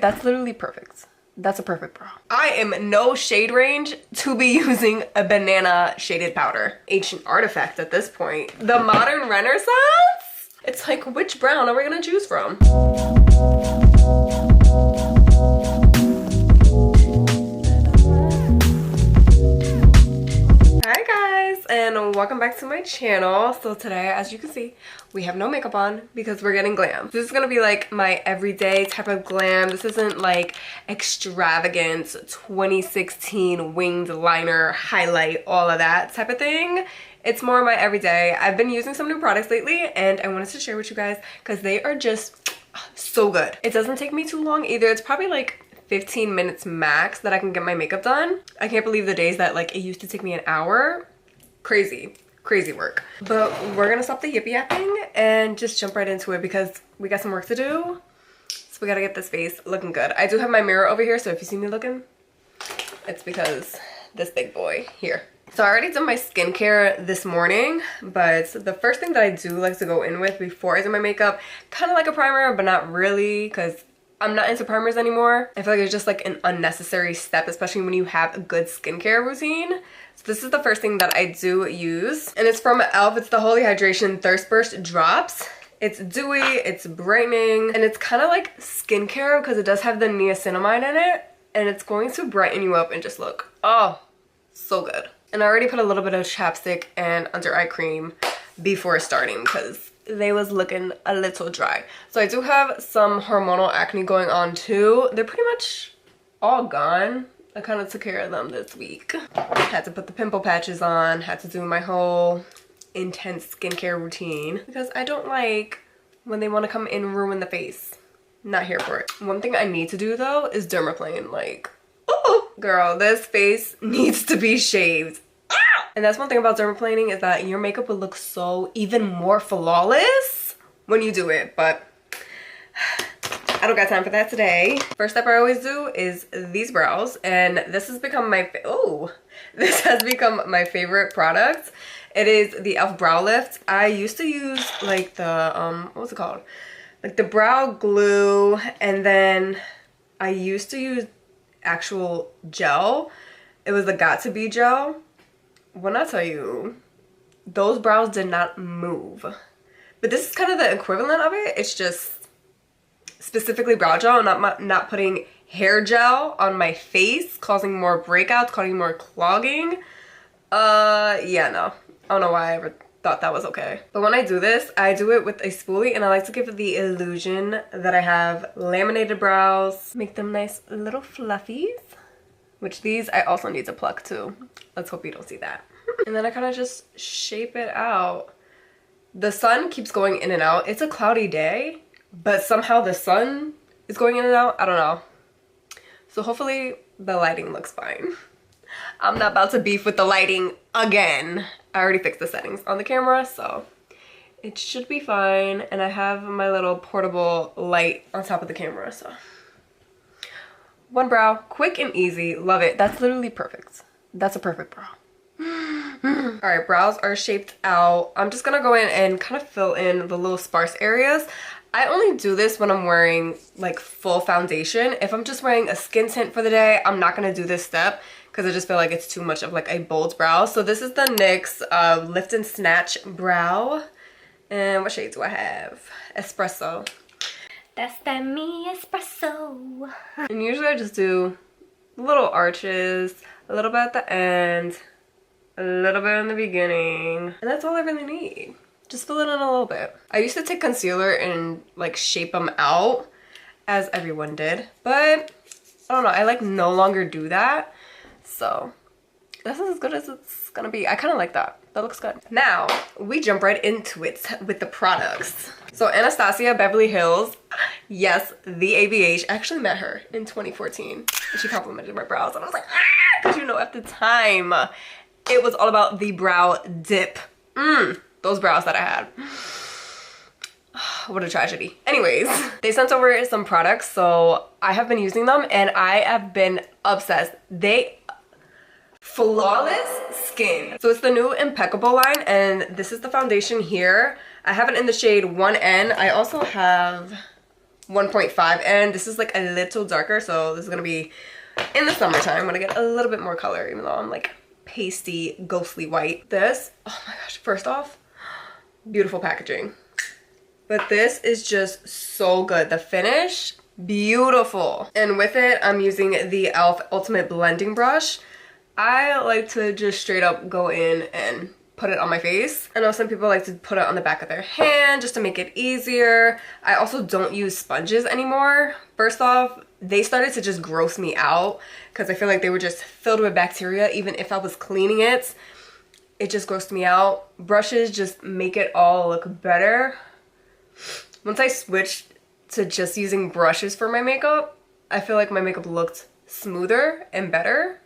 That's literally perfect. That's a perfect brow. I am no shade range to be using a banana shaded powder. Ancient artifact at this point. The modern renaissance? It's like, which brown are we gonna choose from? Hi guys, and welcome back to my channel. So today, as you can see, we have no makeup on because we're getting glam. This is gonna be like my everyday type of glam. This isn't like extravagant 2016 winged liner, highlight, all of that type of thing. It's more my everyday. I've been using some new products lately and I wanted to share with you guys because they are just so good. It doesn't take me too long either. It's probably like 15 minutes max that I can get my makeup done. I can't believe the days that like it used to take me an hour. Crazy work. But we're gonna stop the yippee yapping and just jump right into it because we got some work to do. So we gotta get this face looking good. I do have my mirror over here, so if you see me looking, it's because this big boy here. So I already did my skincare this morning, but the first thing that I do like to go in with before I do my makeup, kind of like a primer, but not really, because I'm not into primers anymore. I feel like it's just like an unnecessary step, especially when you have a good skincare routine. So this is the first thing that I do use, and it's from e.l.f. It's the Holy Hydration Thirst Burst Drops. It's dewy, it's brightening, and it's kind of like skincare because it does have the niacinamide in it, and it's going to brighten you up and just look, oh, so good. And I already put a little bit of chapstick and under eye cream before starting because they was looking a little dry. So I do have some hormonal acne going on too. They're pretty much all gone. I kind of took care of them this week. Had to put the pimple patches on, had to do my whole intense skincare routine because I don't like when they want to come in and ruin the face. Not here for it. One thing I need to do though is dermaplane. Like, oh girl, this face needs to be shaved. And that's one thing about dermaplaning is that your makeup will look so even more flawless when you do it, but I don't got time for that today. First step I always do is these brows, and this has become my this has become my favorite product. It is the e.l.f. Brow Lift. I used to use like the what's it called? Like the brow glue, and then I used to use actual gel. It was the Got To Be gel. When I tell you, those brows did not move. But this is kind of the equivalent of it. It's just specifically brow gel. I'm not putting hair gel on my face, causing more breakouts, causing more clogging. Yeah, no. I don't know why I ever thought that was okay. But when I do this, I do it with a spoolie, and I like to give it the illusion that I have laminated brows. Make them nice little fluffies. Which these I also need to pluck too. Let's hope you don't see that. And then I kind of just shape it out. The sun keeps going in and out. It's a cloudy day, but somehow the sun is going in and out. I don't know. So hopefully the lighting looks fine. I'm not about to beef with the lighting again. I already fixed the settings on the camera, so it should be fine. And I have my little portable light on top of the camera, so. One brow, quick and easy, love it. That's literally perfect. That's a perfect brow. All right, brows are shaped out. I'm just gonna go in and kind of fill in the little sparse areas. I only do this when I'm wearing like full foundation. If I'm just wearing a skin tint for the day, I'm not gonna do this step because I just feel like it's too much of like a bold brow. So this is the NYX Lift and Snatch Brow. And what shade do I have? Espresso. That's that me espresso. And usually I just do little arches, a little bit at the end, a little bit in the beginning. And that's all I really need. Just fill it in a little bit. I used to take concealer and like shape them out as everyone did. But I don't know, I like no longer do that. So this is as good as it's gonna be. I kind of like that. That looks good. Now we jump right into it with the products. So Anastasia Beverly Hills, yes, the ABH. I actually met her in 2014 and she complimented my brows and I was like, ah, because you know at the time it was all about the brow dip. Those brows that I had. What a tragedy. Anyways, they sent over some products, so I have been using them and I have been obsessed. Flawless skin. So it's the new Impeccable line, and this is the foundation here. I have it in the shade 1N. I also have 1.5, and this is like a little darker, so this is gonna be in the summertime when I get a little bit more color, even though I'm like pasty, ghostly white. This, oh my gosh, first off, beautiful packaging. But this is just so good. The finish, beautiful. And with it, I'm using the e.l.f. Ultimate Blending Brush. I like to just straight up go in and put it on my face. I know some people like to put it on the back of their hand just to make it easier. I also don't use sponges anymore. First off, they started to just gross me out because I feel like they were just filled with bacteria. Even if I was cleaning it, it just grossed me out. Brushes just make it all look better. Once I switched to just using brushes for my makeup, I feel like my makeup looked smoother and better.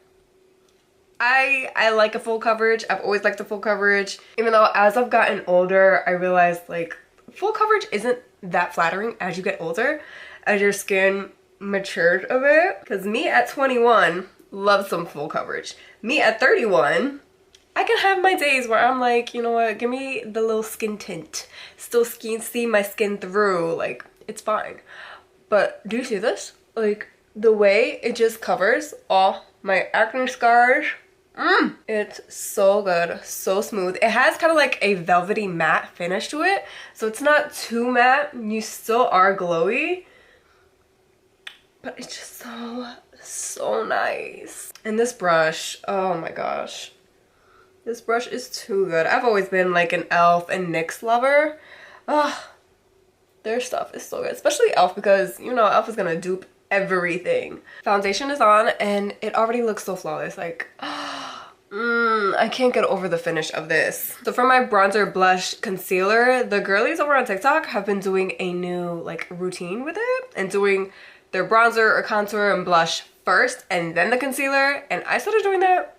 I like a full coverage. I've always liked a full coverage. Even though as I've gotten older, I realized like full coverage isn't that flattering as you get older, as your skin matured a bit. Because me at 21 love some full coverage. Me at 31, I can have my days where I'm like, you know what, give me the little skin tint. Still see my skin through, like it's fine. But do you see this? Like the way it just covers all my acne scars. It's so good, so smooth. It has kind of like a velvety matte finish to it, so it's not too matte. You still are glowy, but it's just so nice. And this brush, oh my gosh, this brush is too good. I've always been like an e.l.f. and NYX lover. Their stuff is so good, especially e.l.f. because you know e.l.f. is gonna dupe everything. Foundation is on and it already looks so flawless. Like I can't get over the finish of this. So for my bronzer, blush, concealer, the girlies over on TikTok have been doing a new like routine with it and doing their bronzer or contour and blush first and then the concealer, and I started doing that.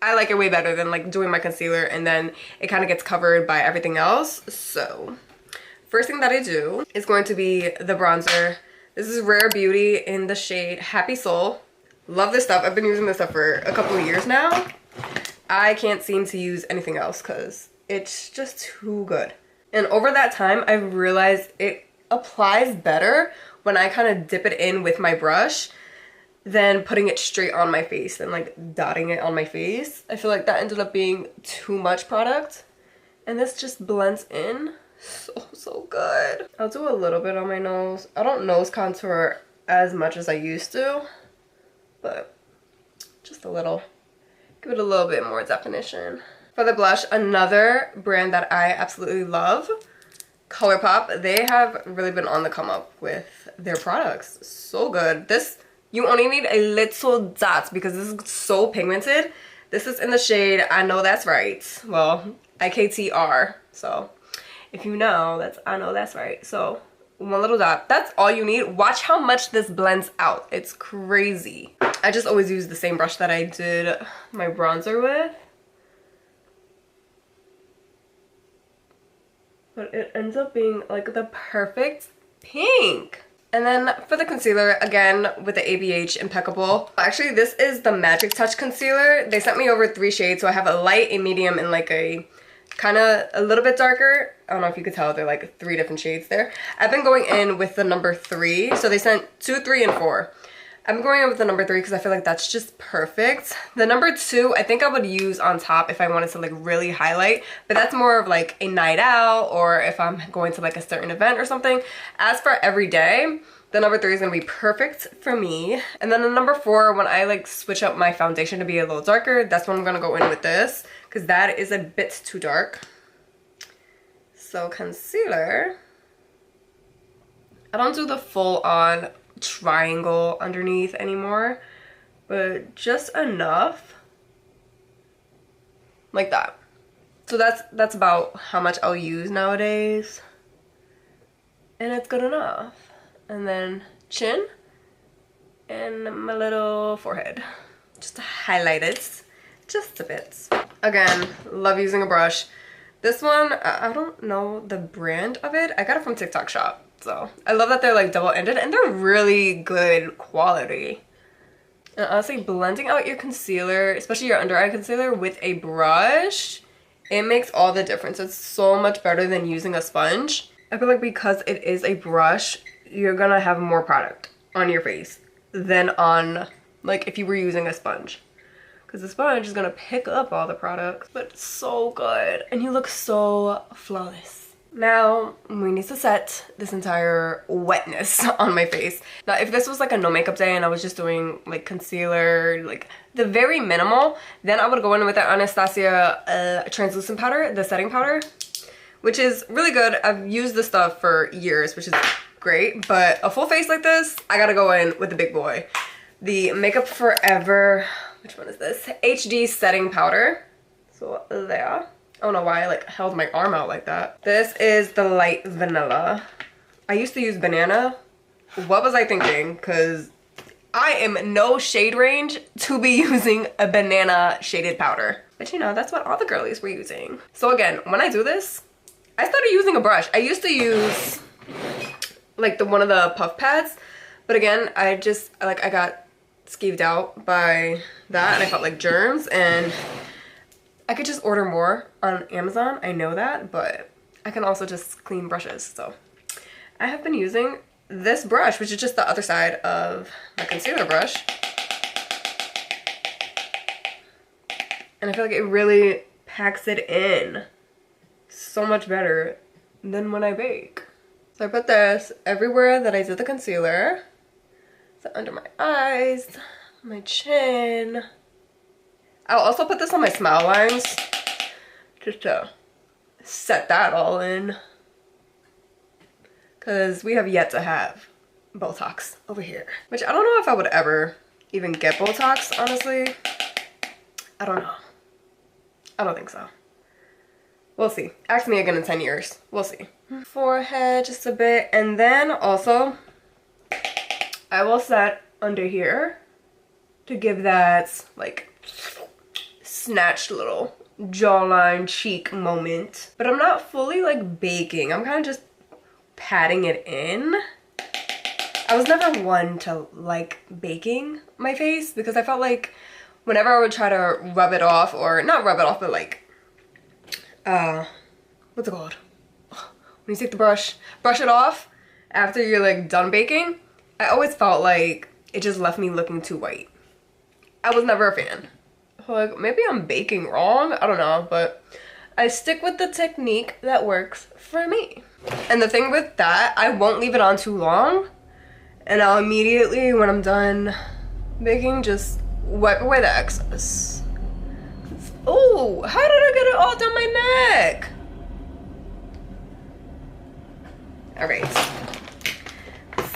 I like it way better than like doing my concealer and then it kind of gets covered by everything else. So first thing that I do is going to be the bronzer. This is Rare Beauty in the shade Happy Soul. Love this stuff. I've been using this stuff for a couple of years now. I can't seem to use anything else because it's just too good. And over that time, I've realized it applies better when I kind of dip it in with my brush than putting it straight on my face and like dotting it on my face. I feel like that ended up being too much product. And this just blends in so good. I'll do a little bit on my nose. I don't nose contour as much as I used to, but just a little. Give it a little bit more definition. For the blush, another brand that I absolutely love, Colourpop. They have really been on the come up with their products. So good. This, you only need a little dot because this is so pigmented. This is in the shade, I know that's right. Well, IKTR. So if you know, that's, I know that's right. So one little dot, that's all you need. Watch how much this blends out. It's crazy. I just always use the same brush that I did my bronzer with, but it ends up being like the perfect pink. And then for the concealer, again with the ABH Impeccable. Actually, this is the Magic Touch concealer. They sent me over 3 shades, so I have a light, a medium, and like a kind of a little bit darker. I don't know if you could tell, they're like 3 different shades there. I've been going in with the number 3, so they sent 2, 3, and 4. I'm going in with the number 3 because I feel like that's just perfect. The number 2, I think I would use on top if I wanted to like really highlight, but that's more of like a night out or if I'm going to like a certain event or something. As for everyday, the number 3 is gonna be perfect for me. And then the number 4, when I like switch up my foundation to be a little darker, that's when I'm gonna go in with this because that is a bit too dark. So concealer, I don't do the full on triangle underneath anymore, but just enough like that. So that's about how much I'll use nowadays, and it's good enough. And then chin and my little forehead just to highlight it just a bit. Again, love using a brush. This one, I don't know the brand of it. I got it from TikTok Shop. So I love that they're like double-ended and they're really good quality. And honestly, blending out your concealer, especially your under eye concealer with a brush, it makes all the difference. It's so much better than using a sponge. I feel like because it is a brush, you're gonna have more product on your face than on, like, if you were using a sponge. Because the sponge is gonna pick up all the products. But it's so good. And you look so flawless. Now, we need to set this entire wetness on my face. Now, if this was like a no makeup day and I was just doing like concealer, like the very minimal, then I would go in with the Anastasia translucent powder, the setting powder, which is really good. I've used this stuff for years, which is great. But a full face like this, I gotta go in with the big boy. The Makeup Forever, which one is this? HD setting powder. So there. I don't know why I like held my arm out like that. This is the light vanilla. I used to use banana. What was I thinking? Because I am no shade range to be using a banana shaded powder. But you know, that's what all the girlies were using. So again, when I do this, I started using a brush. I used to use like one of the puff pads. But again, I got skeeved out by that and I felt like germs, and I could just order more on Amazon, I know that, but I can also just clean brushes. So I have been using this brush, which is just the other side of my concealer brush. And I feel like it really packs it in so much better than when I bake. So I put this everywhere that I did the concealer. So under my eyes, my chin. I'll also put this on my smile lines just to set that all in, because we have yet to have Botox over here, which I don't know if I would ever even get Botox, honestly. I don't know. I don't think so. We'll see. Ask me again in 10 years. We'll see. Forehead just a bit, and then also I will set under here to give that like snatched little jawline cheek moment. But I'm not fully like baking. I'm kind of just patting it in. I was never one to like baking my face because I felt like whenever I would try to rub it off, or not rub it off, but like what's it called, when you take the brush it off after you're like done baking, I always felt like it just left me looking too white. I was never a fan. Like, maybe I'm baking wrong, I don't know, but I stick with the technique that works for me. And the thing with that, I won't leave it on too long, and I'll immediately, when I'm done baking, just wipe away the excess. Oh, how did I get it all down my neck? All right.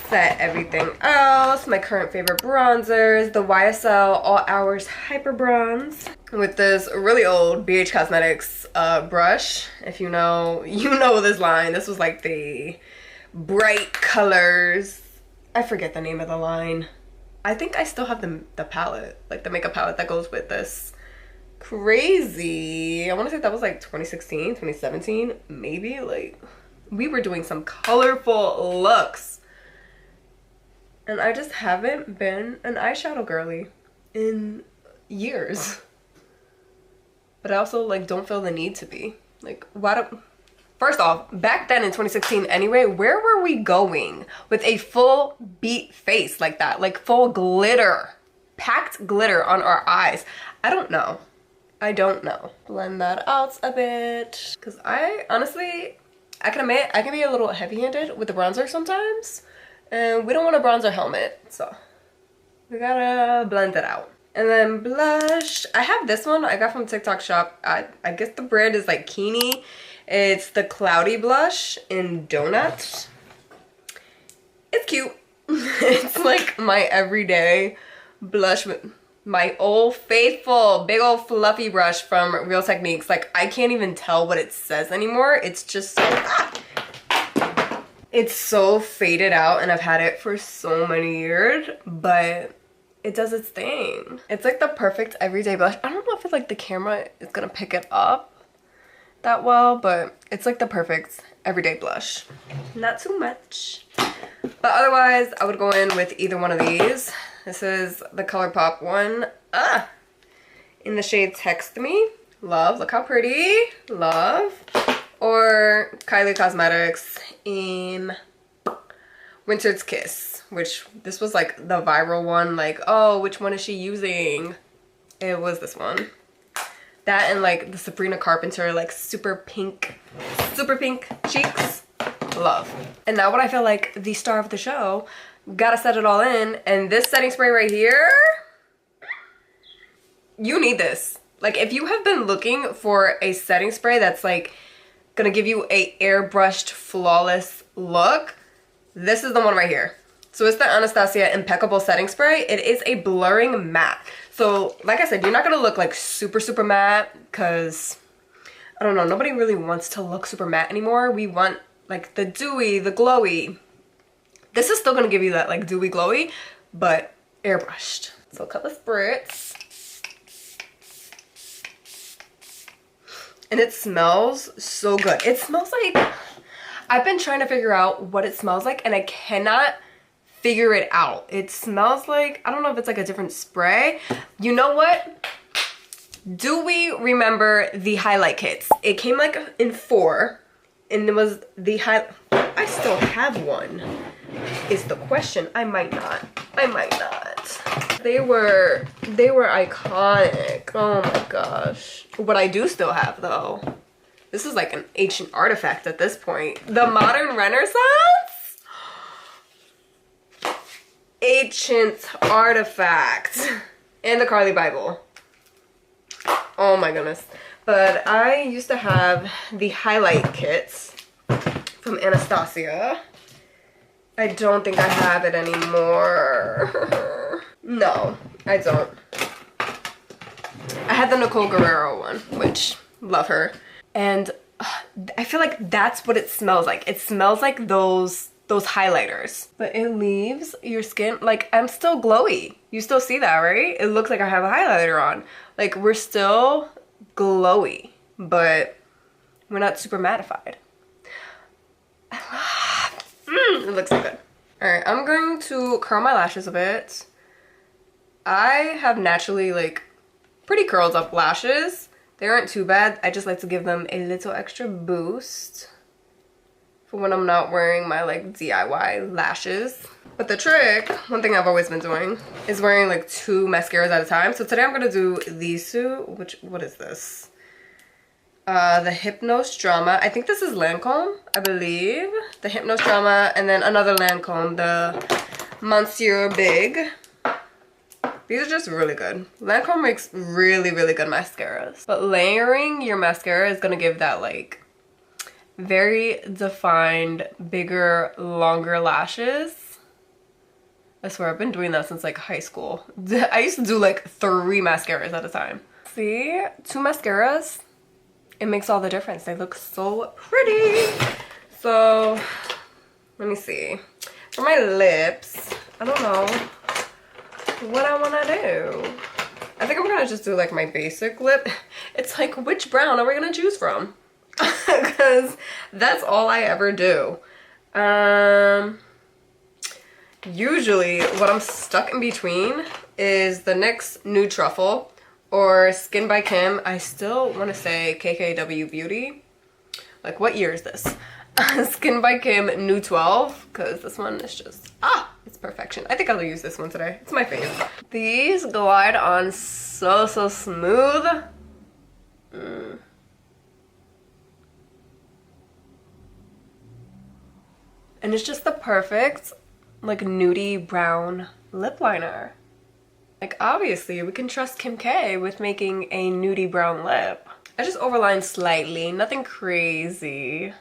Set everything else. My current favorite bronzers, the YSL All Hours Hyper Bronze with this really old BH Cosmetics brush. If you know, you know this line. This was like the bright colors. I forget the name of the line. I think I still have the palette, like the makeup palette that goes with this. Crazy. I want to say that was like 2016, 2017, maybe. Like, we were doing some colorful looks. And I just haven't been an eyeshadow girly in years. But I also like don't feel the need to be. Like, why don't... First off, back then in 2016 anyway, where were we going with a full beat face like that? Like full glitter, packed glitter on our eyes. I don't know. I don't know. Blend that out a bit. Because I honestly, I can admit, I can be a little heavy-handed with the bronzer sometimes. And we don't want a bronzer helmet, so we gotta blend it out. And then blush. I have this one I got from TikTok shop. I guess the brand is like Keenie. It's the Cloudy Blush in Donut. It's cute. It's like my everyday blush with my old faithful big old fluffy brush from Real Techniques. Like, I can't even tell what it says anymore. It's just so... It's so faded out, and I've had it for so many years, but it does its thing. It's like the perfect everyday blush. I don't know if it's like the camera is gonna pick it up that well, but it's like the perfect everyday blush. Not too much. But otherwise, I would go in with either one of these. This is the Colourpop one. In the shade Text Me. Love, look how pretty. Love. Or Kylie Cosmetics in Winter's Kiss, which this was like the viral one, like, oh, which one is she using? It was this one. That and like the Sabrina Carpenter, like super pink cheeks. Love. And now what I feel like the star of the show, gotta set it all in, and this setting spray right here, you need this. Like, if you have been looking for a setting spray that's like gonna give you a airbrushed flawless look, this is the one right here. So it's the Anastasia Impeccable setting spray. It is a blurring matte. So like I said, you're not gonna look like super matte, because I don't know, nobody really wants to look super matte anymore. We want like the dewy, the glowy. This is still gonna give you that like dewy glowy, but airbrushed. So cut the spritz. And it smells so good. It smells like, I've been trying to figure out what it smells like and I cannot figure it out. It smells like, I don't know if it's like a different spray. You know what? Do we remember the highlight kits? It came like in 4 and it was the I still have one is the question. I might not. They were iconic. Oh my gosh. What I do still have though, this is like an ancient artifact at this point. The Modern Renaissance? Ancient artifact. And the Carly Bible. Oh my goodness. But I used to have the highlight kits from Anastasia. I don't think I have it anymore. No, I don't. I had the Nicole Guerrero one, which, love her. And I feel like that's what it smells like. It smells like those highlighters. But it leaves your skin, like, I'm still glowy. You still see that, right? It looks like I have a highlighter on. Like, we're still glowy, but we're not super mattified. It looks so good. Alright, I'm going to curl my lashes a bit. I have naturally like pretty curled up lashes. They aren't too bad. I just like to give them a little extra boost for when I'm not wearing my like DIY lashes. But the trick, one thing I've always been doing, is wearing like 2 mascaras at a time. So today I'm gonna do these 2, what is this? The Hypnose Drama. I think this is Lancôme, I believe. The Hypnose Drama, and then another Lancôme, the Monsieur Big. These are just really good. Lancôme makes really good mascaras. But layering your mascara is gonna give that like very defined, bigger, longer lashes. I swear I've been doing that since like high school. I used to do like 3 mascaras at a time. See, 2 mascaras. It makes all the difference. They look so pretty. So, let me see. For my lips, I don't know what I want to do. I think I'm going to just do like my basic lip. It's like, which brown are we going to choose from? Because that's all I ever do. Usually, what I'm stuck in between is the NYX Nude Truffle or Skin by Kim. I still want to say KKW Beauty. Like, what year is this? Skin by Kim Nude 12, because this one is just, it's perfection. I think I'll use this one today. It's my favorite. These glide on so smooth. And it's just the perfect, like, nudie brown lip liner. Like, obviously, we can trust Kim K with making a nudie brown lip. I just overline slightly, nothing crazy.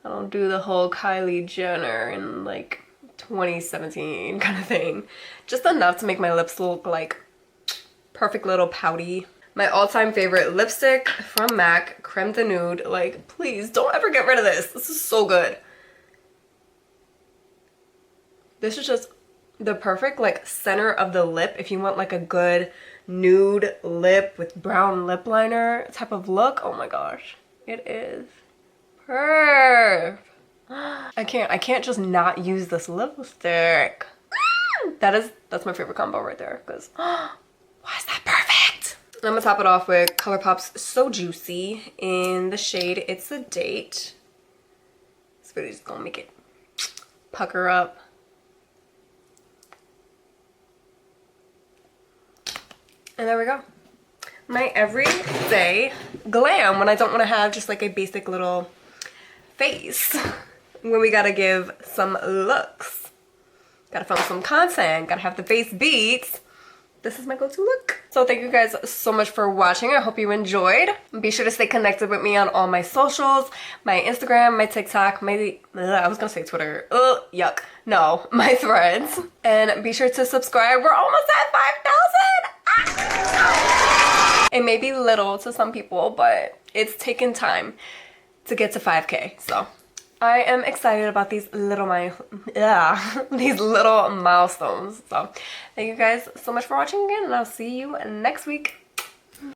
I don't do the whole Kylie Jenner in, like, 2017 kind of thing. Just enough to make my lips look like perfect little pouty. My all-time favorite lipstick from MAC, Creme de Nude. Like, please, don't ever get rid of this. This is so good. This is just the perfect like center of the lip if you want like a good nude lip with brown lip liner type of look. Oh my gosh, it is perfect. I can't just not use this lipstick. That's my favorite combo right there, because why is that perfect? I'm gonna top it off with Colourpop's So Juicy in the shade It's a Date. This video is gonna make it pucker up. And there we go. My everyday glam when I don't want to have just like a basic little face. When we gotta give some looks. Gotta film some content. Gotta have the face beats. This is my go-to look. So thank you guys so much for watching. I hope you enjoyed. Be sure to stay connected with me on all my socials. My Instagram, my TikTok, I was gonna say Twitter. Ugh, yuck. No, my Threads. And be sure to subscribe. We're almost at 5,000. It may be little to some people, but it's taken time to get to 5K. So I am excited about these little milestones. So thank you guys so much for watching again, and I'll see you next week.